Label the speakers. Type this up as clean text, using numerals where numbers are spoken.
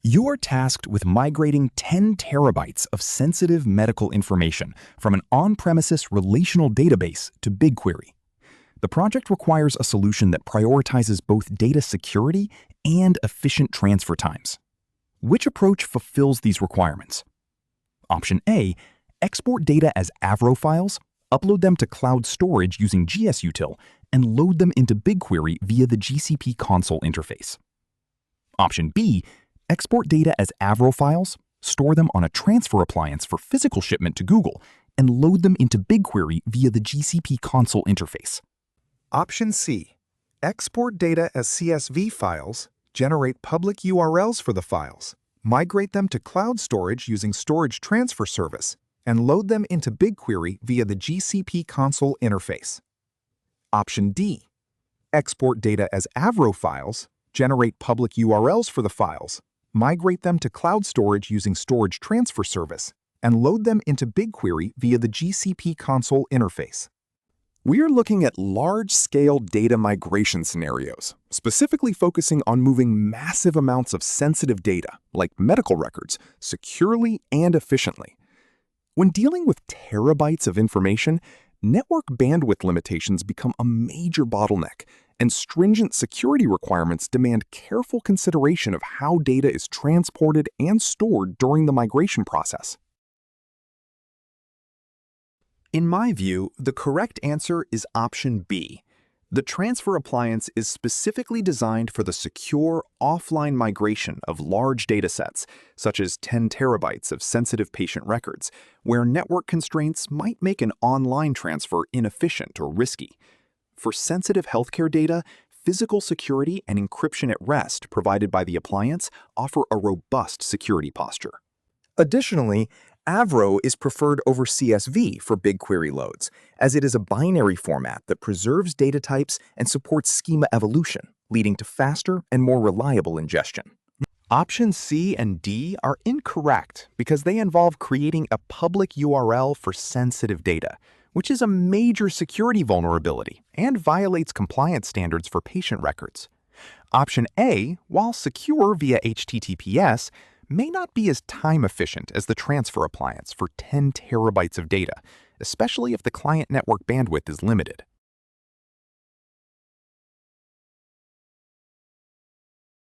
Speaker 1: You are tasked with migrating 10 terabytes of sensitive medical information from an on-premises relational database to BigQuery. The project requires a solution that prioritizes both data security and efficient transfer times. Which approach fulfills these requirements? Option A, export data as Avro files, upload them to cloud storage using GSUtil, and load them into BigQuery via the GCP console interface. Option B, export data as Avro files, store them on a transfer appliance for physical shipment to Google, and load them into BigQuery via the GCP console interface.
Speaker 2: Option C, export data as CSV files, generate public URLs for the files, migrate them to cloud storage using Storage Transfer Service, and load them into BigQuery via the GCP console interface. Option D, export data as Avro files, generate public URLs for the files, migrate them to cloud storage using Storage Transfer Service, and load them into BigQuery via the GCP console interface. We are looking at large-scale data migration scenarios, specifically focusing on moving massive amounts of sensitive data, like medical records, securely and efficiently. When dealing with terabytes of information, network bandwidth limitations become a major bottleneck, and stringent security requirements demand careful consideration of how data is transported and stored during the migration process.
Speaker 3: In my view, the correct answer is option B. The transfer appliance is specifically designed for the secure offline migration of large datasets, such as 10 terabytes of sensitive patient records, where network constraints might make an online transfer inefficient or risky. For sensitive healthcare data, physical security and encryption at rest provided by the appliance offer a robust security posture.
Speaker 2: Additionally, Avro is preferred over CSV for BigQuery loads, as it is a binary format that preserves data types and supports schema evolution, leading to faster and more reliable ingestion. Options C and D are incorrect because they involve creating a public URL for sensitive data, which is a major security vulnerability and violates compliance standards for patient records. Option A, while secure via HTTPS, may not be as time-efficient as the transfer appliance for 10 terabytes of data, especially if the client network bandwidth is limited.